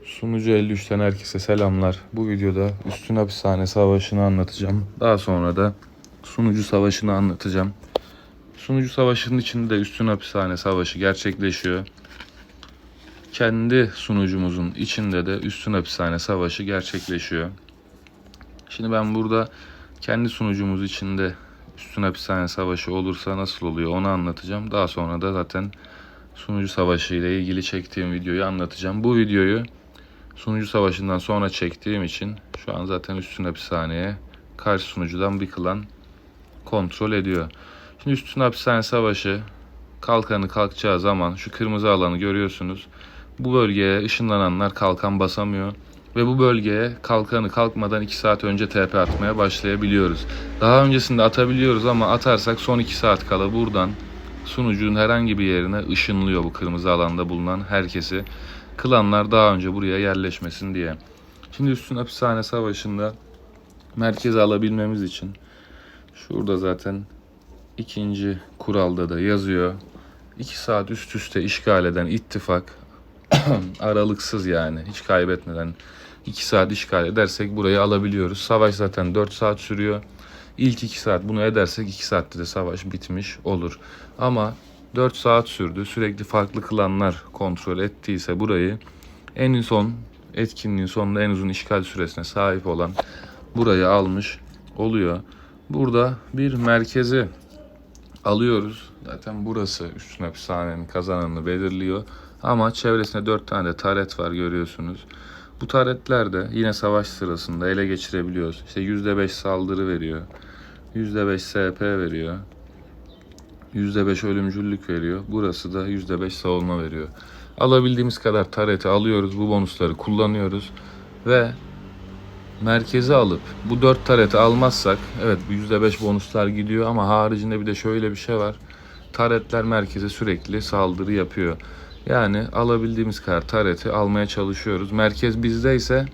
Sunucu 53'ten herkese selamlar. Bu videoda Üstün Hapishane Savaşı'nı anlatacağım. Daha sonra da Sunucu Savaşı'nı anlatacağım. Sunucu Savaşı'nın içinde Üstün Hapishane Savaşı gerçekleşiyor. Kendi sunucumuzun içinde de Üstün Hapishane Savaşı gerçekleşiyor. Şimdi ben burada kendi sunucumuz içinde Üstün Hapishane Savaşı olursa nasıl oluyor onu anlatacağım. Daha sonra da zaten Sunucu Savaşı ile ilgili çektiğim videoyu anlatacağım. Bu videoyu Sunucu Savaşı'ndan sonra çektiğim için şu an zaten Üstün Hapishane'ye karşı sunucudan bir klan kontrol ediyor. Şimdi Üstün Hapishane Savaşı kalkanı kalkacağı zaman şu kırmızı alanı görüyorsunuz. Bu bölgeye ışınlananlar kalkan basamıyor. Ve bu bölgeye kalkanı kalkmadan 2 saat önce TP atmaya başlayabiliyoruz. Daha öncesinde atabiliyoruz ama atarsak son 2 saat kala buradan sunucunun herhangi bir yerine ışınlıyor bu kırmızı alanda bulunan herkesi. Klanlar daha önce buraya yerleşmesin diye. Şimdi Üstün Hapishane Savaşı'nda merkezi alabilmemiz için şurada zaten ikinci kuralda da yazıyor. 2 saat üst üste işgal eden ittifak aralıksız yani hiç kaybetmeden 2 saat işgal edersek burayı alabiliyoruz. Savaş zaten 4 saat sürüyor. İlk 2 saat bunu edersek 2 saatte de savaş bitmiş olur. Ama 4 saat sürdü. Sürekli farklı klanlar kontrol ettiyse burayı en son etkinliğin sonunda en uzun işgal süresine sahip olan burayı almış oluyor. Burada bir merkezi alıyoruz. Zaten burası Üstün Hapishane'nin kazananını belirliyor. Ama çevresinde 4 tane de taret var görüyorsunuz. Bu taretler de yine savaş sırasında ele geçirebiliyoruz. İşte %5 saldırı veriyor. %5 SP veriyor. %5 ölümcüllük veriyor. Burası da %5 savunma veriyor. Alabildiğimiz kadar tareti alıyoruz. Bu bonusları kullanıyoruz. Ve merkezi alıp bu 4 tareti almazsak evet bu %5 bonuslar gidiyor ama haricinde bir de şöyle bir şey var. Taretler merkeze sürekli saldırı yapıyor. Yani alabildiğimiz kadar tareti almaya çalışıyoruz. Merkez bizdeyse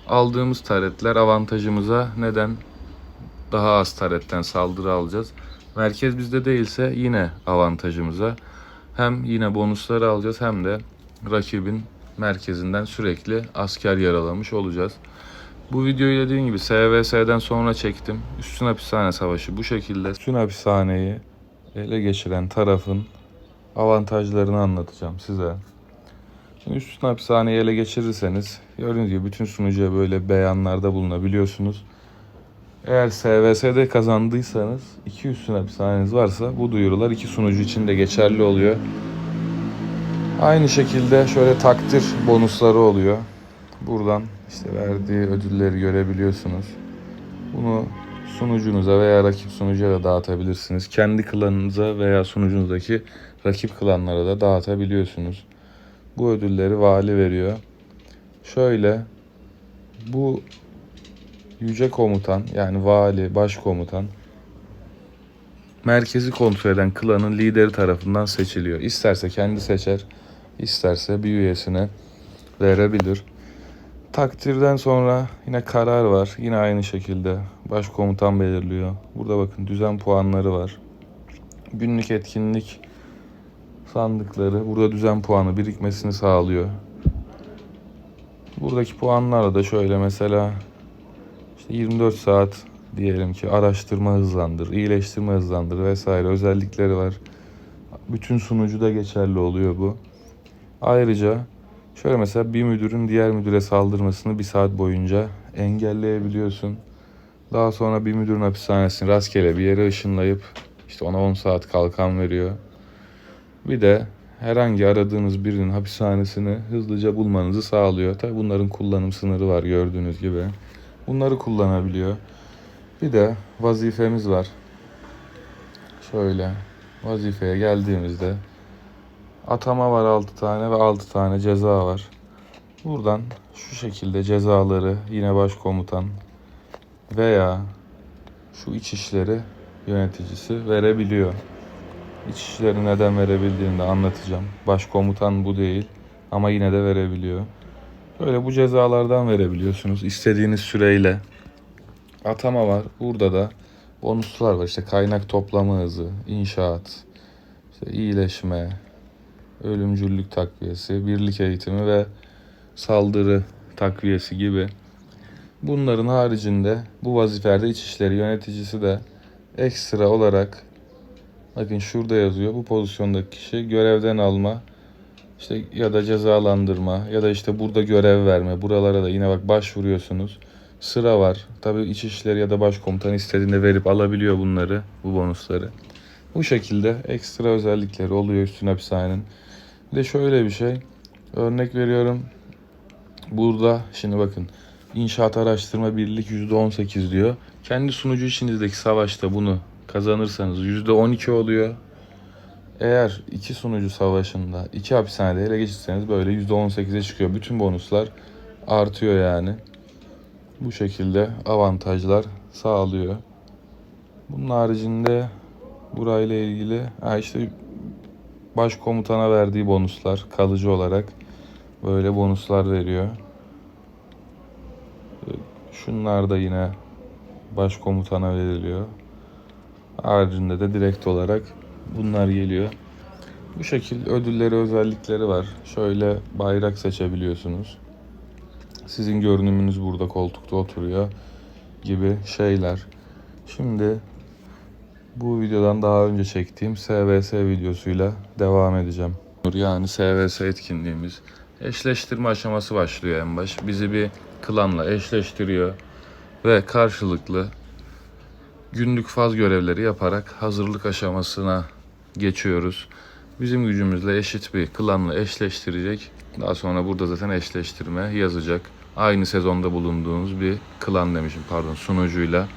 aldığımız taretler avantajımıza neden daha az taretten saldırı alacağız. Merkez bizde değilse yine avantajımıza hem yine bonusları alacağız hem de rakibin merkezinden sürekli asker yaralamış olacağız. Bu videoyu dediğim gibi SVS'den sonra çektim. Üstün Hapishane Savaşı bu şekilde. Üstün Hapishane'yi ele geçiren tarafın avantajlarını anlatacağım size. Şimdi Üstün Hapishane'yi ele geçirirseniz gördüğünüz gibi bütün sunucuya böyle beyanlarda bulunabiliyorsunuz. Eğer SVS'de kazandıysanız 2 Üstün Hapishaneniz varsa bu duyurular 2 sunucu için de geçerli oluyor. Aynı şekilde şöyle takdir bonusları oluyor. Buradan işte verdiği ödülleri görebiliyorsunuz. Bunu sunucunuza veya rakip sunucuya da dağıtabilirsiniz. Kendi klanınıza veya sunucunuzdaki rakip klanlara da dağıtabiliyorsunuz. Bu ödülleri vali veriyor. Şöyle bu yüce komutan yani vali, başkomutan merkezi kontrol eden klanın lideri tarafından seçiliyor. İsterse kendi seçer, isterse bir üyesine verebilir. Takdirden sonra yine karar var. Yine aynı şekilde başkomutan belirliyor. Burada bakın düzen puanları var. Günlük etkinlik sandıkları burada düzen puanı birikmesini sağlıyor. Buradaki puanlarla da şöyle mesela işte 24 saat diyelim ki araştırma hızlandır, iyileştirme hızlandır vesaire özellikleri var. Bütün sunucuda geçerli oluyor bu. Ayrıca şöyle mesela bir müdürün diğer müdüre saldırmasını 1 saat boyunca engelleyebiliyorsun. Daha sonra bir müdürün hapishanesini rastgele bir yere ışınlayıp işte ona 10 saat kalkan veriyor. Bir de herhangi aradığınız birinin hapishanesini hızlıca bulmanızı sağlıyor. Tabi bunların kullanım sınırı var gördüğünüz gibi. Bunları kullanabiliyor. Bir de vazifemiz var. Şöyle vazifeye geldiğimizde atama var 6 tane ve 6 tane ceza var. Buradan şu şekilde cezaları yine başkomutan veya şu İçişleri yöneticisi verebiliyor. İçişleri neden verebildiğini de anlatacağım. Başkomutan bu değil ama yine de verebiliyor. Böyle bu cezalardan verebiliyorsunuz istediğiniz süreyle. Atama var. Burada da bonuslar var. İşte kaynak toplama hızı, inşaat, işte iyileşme, ölümcüllük takviyesi, birlik eğitimi ve saldırı takviyesi gibi. Bunların haricinde bu vazifelerde İçişleri Yöneticisi de ekstra olarak, bakın şurada yazıyor, bu pozisyondaki kişi görevden alma, işte ya da cezalandırma ya da işte burada görev verme. Buralara da yine bak başvuruyorsunuz. Sıra var. Tabii İçişleri ya da Başkomutan istediğinde verip alabiliyor bunları, bu bonusları. Bu şekilde ekstra özellikleri oluyor üstün hapishanenin. Bir de şöyle bir şey. Örnek veriyorum. Burada şimdi bakın, İnşaat Araştırma Birlik %18 diyor. Kendi sunucu içinizdeki savaşta bunu kazanırsanız %12 oluyor. Eğer iki sunucu savaşında iki hapishanede ele geçirseniz böyle %18'e çıkıyor. Bütün bonuslar artıyor yani. Bu şekilde avantajlar sağlıyor. Bunun haricinde burayla ilgili işte başkomutana verdiği bonuslar kalıcı olarak böyle bonuslar veriyor. Şunlar da yine başkomutana veriliyor. Haricinde de direkt olarak bunlar geliyor. Bu şekilde ödülleri, özellikleri var. Şöyle bayrak seçebiliyorsunuz. Sizin görünümünüz burada koltukta oturuyor gibi şeyler. Şimdi bu videodan daha önce çektiğim SVS videosuyla devam edeceğim. Yani SVS etkinliğimiz eşleştirme aşaması başlıyor en baş. Bizi bir klanla eşleştiriyor ve karşılıklı günlük faz görevleri yaparak hazırlık aşamasına geçiyoruz. Bizim gücümüzle eşit bir klanla eşleştirecek. Daha sonra burada zaten eşleştirme yazacak. Aynı sezonda bulunduğumuz bir klan demişim, sunucuyla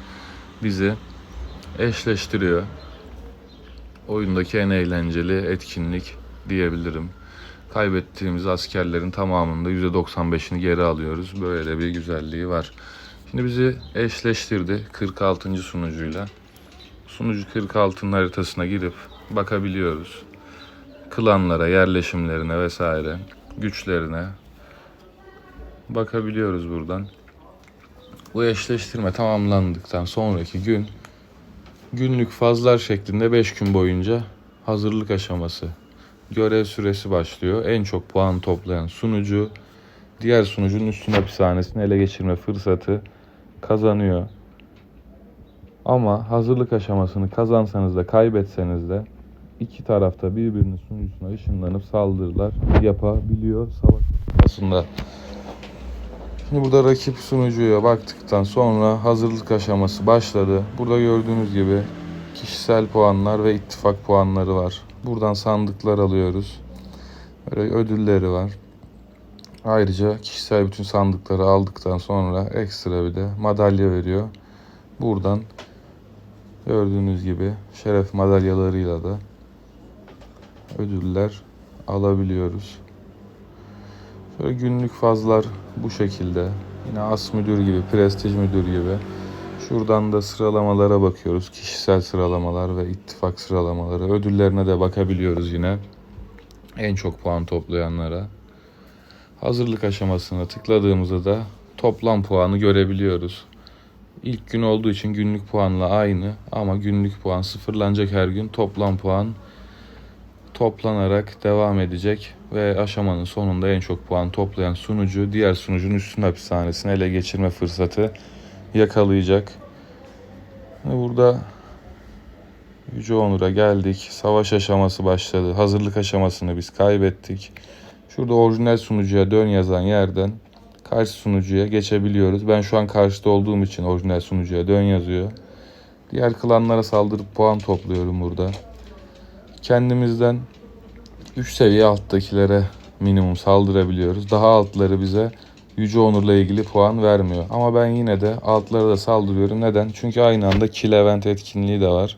bizi eşleştiriyor. Oyundaki en eğlenceli etkinlik diyebilirim. Kaybettiğimiz askerlerin tamamının da %95'ini geri alıyoruz. Böyle bir güzelliği var. Şimdi bizi eşleştirdi 46. sunucuyla. Sunucu 46'nın haritasına girip bakabiliyoruz. Klanlara, yerleşimlerine vesaire, güçlerine bakabiliyoruz buradan. Bu eşleştirme tamamlandıktan sonraki gün günlük fazlar şeklinde 5 gün boyunca hazırlık aşaması. Görev süresi başlıyor. En çok puan toplayan sunucu diğer sunucunun üstün hapishanesini ele geçirme fırsatı kazanıyor. Ama hazırlık aşamasını kazansanız da kaybetseniz de iki tarafta birbirinin sunucusuna ışınlanıp saldırılar yapabiliyor savaş aslında. Şimdi burada rakip sunucuya baktıktan sonra hazırlık aşaması başladı. Burada gördüğünüz gibi kişisel puanlar ve ittifak puanları var. Buradan sandıklar alıyoruz. Böyle ödülleri var. Ayrıca kişisel bütün sandıkları aldıktan sonra ekstra bir de madalya veriyor. Buradan gördüğünüz gibi şeref madalyalarıyla da ödüller alabiliyoruz. Şöyle günlük fazlar bu şekilde. Yine as müdür gibi, prestij müdür gibi. Şuradan da sıralamalara bakıyoruz. Kişisel sıralamalar ve ittifak sıralamaları. Ödüllerine de bakabiliyoruz yine. En çok puan toplayanlara. Hazırlık aşamasına tıkladığımızda da toplam puanı görebiliyoruz. İlk gün olduğu için günlük puanla aynı ama günlük puan sıfırlanacak her gün. Toplam puan toplanarak devam edecek ve aşamanın sonunda en çok puan toplayan sunucu diğer sunucunun üstün hapishanesini ele geçirme fırsatı yakalayacak. Burada Yüce Onur'a geldik. Savaş aşaması başladı. Hazırlık aşamasını biz kaybettik. Şurada orijinal sunucuya dön yazan yerden karşı sunucuya geçebiliyoruz. Ben şu an karşıda olduğum için orijinal sunucuya dön yazıyor. Diğer klanlara saldırıp puan topluyorum burada. Kendimizden 3 seviye alttakilere minimum saldırabiliyoruz. Daha altları bize Yüce Onur'la ilgili puan vermiyor. Ama ben yine de altlara da saldırıyorum. Neden? Çünkü aynı anda Kill Event etkinliği de var.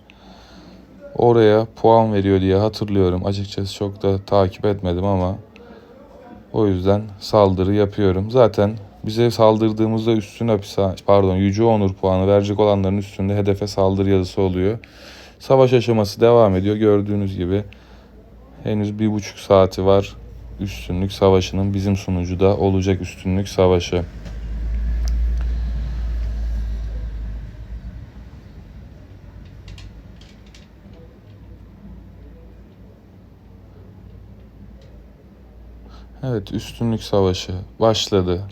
Oraya puan veriyor diye hatırlıyorum. Açıkçası çok da takip etmedim ama o yüzden saldırı yapıyorum. Zaten bize saldırdığımızda Yüce Onur puanı verecek olanların üstünde hedefe saldırı yazısı oluyor. Savaş aşaması devam ediyor. Gördüğünüz gibi henüz 1,5 saati var üstünlük savaşının. Bizim sunucuda olacak üstünlük savaşı. Evet, üstünlük savaşı başladı.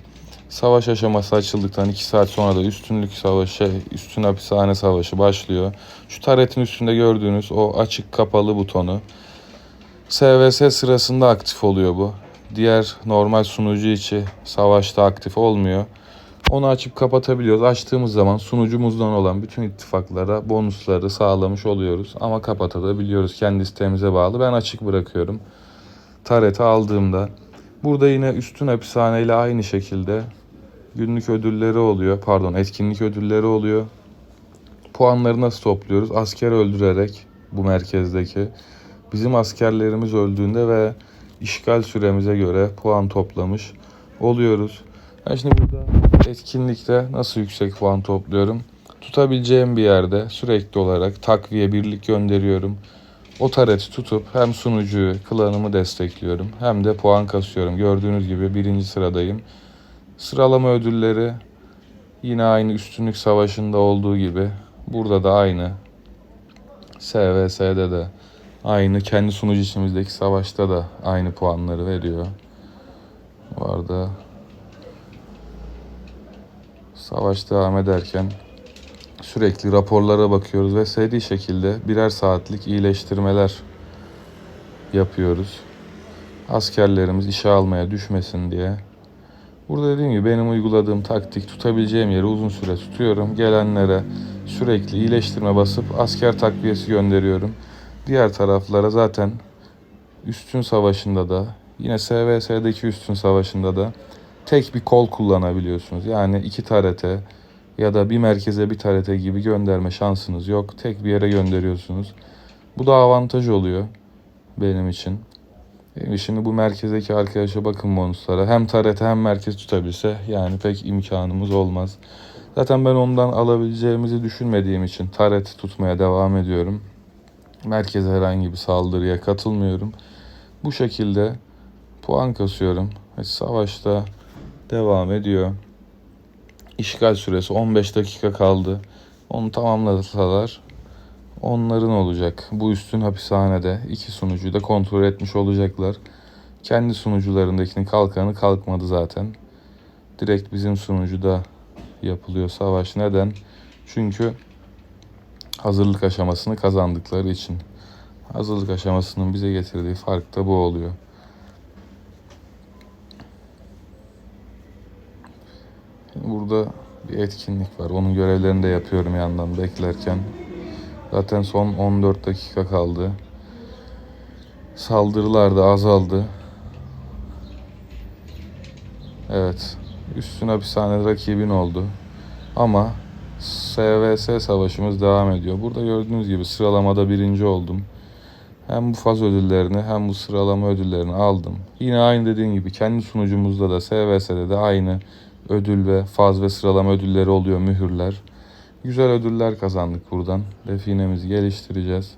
Savaş aşaması açıldıktan 2 saat sonra da üstünlük savaşı, üstün hapishane savaşı başlıyor. Şu taretin üstünde gördüğünüz o açık kapalı butonu SVS sırasında aktif oluyor bu. Diğer normal sunucu içi savaşta aktif olmuyor. Onu açıp kapatabiliyoruz. Açtığımız zaman sunucumuzdan olan bütün ittifaklara bonusları sağlamış oluyoruz. Ama kapatabiliyoruz. Kendi isteğimize bağlı. Ben açık bırakıyorum. Tareti aldığımda. Burada yine üstün hapishane ile aynı şekilde günlük ödülleri oluyor. Pardon, etkinlik ödülleri oluyor. Puanları nasıl topluyoruz? Asker öldürerek bu merkezdeki. Bizim askerlerimiz öldüğünde ve işgal süremize göre puan toplamış oluyoruz. Ben şimdi burada etkinlikte nasıl yüksek puan topluyorum? Tutabileceğim bir yerde sürekli olarak takviye birlik gönderiyorum. O tareti tutup hem sunucuyu, klanımı destekliyorum hem de puan kasıyorum. Gördüğünüz gibi 1. sıradayım. Sıralama ödülleri yine aynı üstünlük savaşında olduğu gibi burada da aynı. SVS'de de aynı, kendi sunucu içimizdeki savaşta da aynı puanları veriyor. Bu arada savaş devam ederken sürekli raporlara bakıyoruz ve seri şekilde birer saatlik iyileştirmeler yapıyoruz. Askerlerimiz işe almaya düşmesin diye. Burada dediğim gibi benim uyguladığım taktik, tutabileceğim yeri uzun süre tutuyorum. Gelenlere sürekli iyileştirme basıp asker takviyesi gönderiyorum. Diğer taraflara zaten üstün savaşında da yine SVS'deki üstün savaşında da tek bir kol kullanabiliyorsunuz. Yani 2 tarete ya da bir merkeze bir tarete gibi gönderme şansınız yok. Tek bir yere gönderiyorsunuz. Bu da avantaj oluyor benim için. Şimdi bu merkezdeki arkadaşa bakın bonuslara. Hem tarete hem merkez tutabilse yani pek imkanımız olmaz. Zaten ben ondan alabileceğimizi düşünmediğim için taret tutmaya devam ediyorum. Merkeze herhangi bir saldırıya katılmıyorum. Bu şekilde puan kasıyorum. Savaşta devam ediyor. İşgal süresi 15 dakika kaldı. Onu tamamlasalar onların olacak. Bu üstün hapishanede 2 sunucuyu da kontrol etmiş olacaklar. Kendi sunucularındakinin kalkanı kalkmadı zaten. Direkt bizim sunucuda yapılıyor savaş. Neden? Çünkü hazırlık aşamasını kazandıkları için. Hazırlık aşamasının bize getirdiği fark da bu oluyor. Burada bir etkinlik var. Onun görevlerini de yapıyorum yandan beklerken. Zaten son 14 dakika kaldı. Saldırılar da azaldı. Evet. Üstün hapishane rakibin oldu. Ama SVS savaşımız devam ediyor. Burada gördüğünüz gibi sıralamada 1. oldum. Hem bu faz ödüllerini hem bu sıralama ödüllerini aldım. Yine aynı dediğim gibi kendi sunucumuzda da SVS'de de aynı ödül ve faz ve sıralama ödülleri oluyor, mühürler. Güzel ödüller kazandık buradan. Definemizi geliştireceğiz.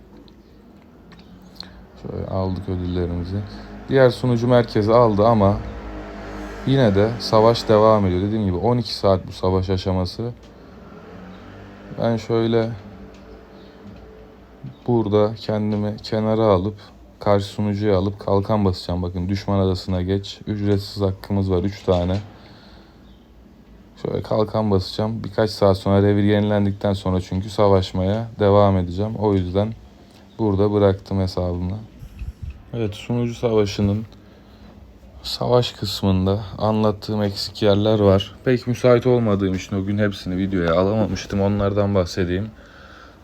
Şöyle aldık ödüllerimizi. Diğer sunucu merkezi aldı ama yine de savaş devam ediyor. Dediğim gibi 12 saat bu savaş aşaması. Ben şöyle burada kendimi kenara alıp karşı sunucuya alıp kalkan basacağım. Bakın düşman adasına geç. Ücretsiz hakkımız var 3 tane. Şöyle kalkan basacağım. Birkaç saat sonra revir yenilendikten sonra çünkü savaşmaya devam edeceğim. O yüzden burada bıraktım hesabımı. Evet, sunucu savaşının savaş kısmında anlattığım eksik yerler var. Pek müsait olmadığım için o gün hepsini videoya alamamıştım. Onlardan bahsedeyim.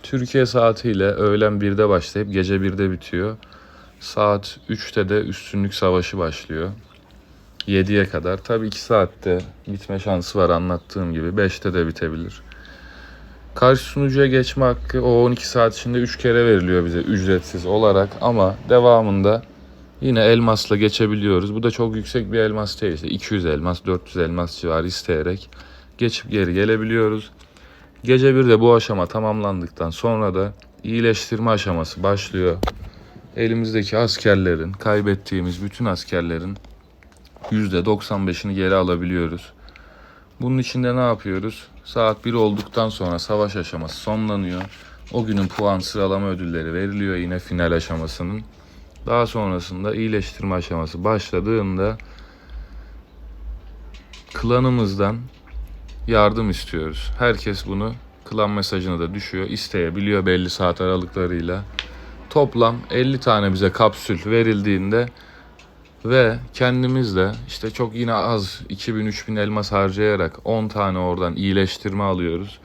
Türkiye saatiyle öğlen 1'de başlayıp gece 1'de bitiyor. Saat 3'te de üstünlük savaşı başlıyor. 7'ye kadar. Tabii 2 saatte bitme şansı var anlattığım gibi. 5'te de bitebilir. Karşı sunucuya geçme hakkı o 12 saat içinde 3 kere veriliyor bize ücretsiz olarak. Ama devamında yine elmasla geçebiliyoruz. Bu da çok yüksek bir elmas değil. İşte 200 elmas, 400 elmas civarı isteyerek geçip geri gelebiliyoruz. Gece 1'de bu aşama tamamlandıktan sonra da iyileştirme aşaması başlıyor. Elimizdeki askerlerin, kaybettiğimiz bütün askerlerin %95'ini geri alabiliyoruz. Bunun için de ne yapıyoruz? Saat 1 olduktan sonra savaş aşaması sonlanıyor. O günün puan sıralama ödülleri veriliyor yine final aşamasının. Daha sonrasında iyileştirme aşaması başladığında klanımızdan yardım istiyoruz. Herkes bunu klan mesajına da düşüyor. İsteyebiliyor belli saat aralıklarıyla. Toplam 50 tane bize kapsül verildiğinde ve kendimiz de işte çok yine az 2000-3000 elmas harcayarak 10 tane oradan iyileştirme alıyoruz.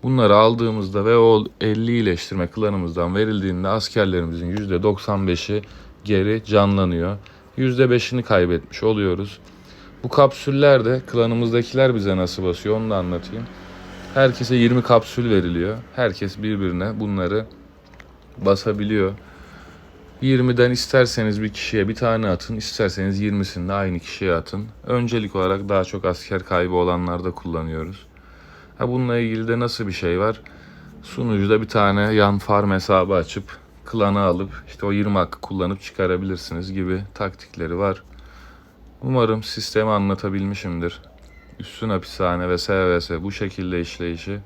Bunları aldığımızda ve o 50 iyileştirme klanımızdan verildiğinde askerlerimizin %95'i geri canlanıyor. %5'ini kaybetmiş oluyoruz. Bu kapsüllerde klanımızdakiler bize nasıl basıyor onu da anlatayım. Herkese 20 kapsül veriliyor. Herkes birbirine bunları basabiliyor. 20'den isterseniz bir kişiye bir tane atın, isterseniz 20'sini de aynı kişiye atın. Öncelik olarak daha çok asker kaybı olanlarda kullanıyoruz. Bununla ilgili de nasıl bir şey var? Sunucuda bir tane yan farm hesabı açıp klanı alıp işte o 20 hakkı kullanıp çıkarabilirsiniz gibi taktikleri var. Umarım sistemi anlatabilmişimdir. Üstün hapishane ve SVS bu şekilde işleyişi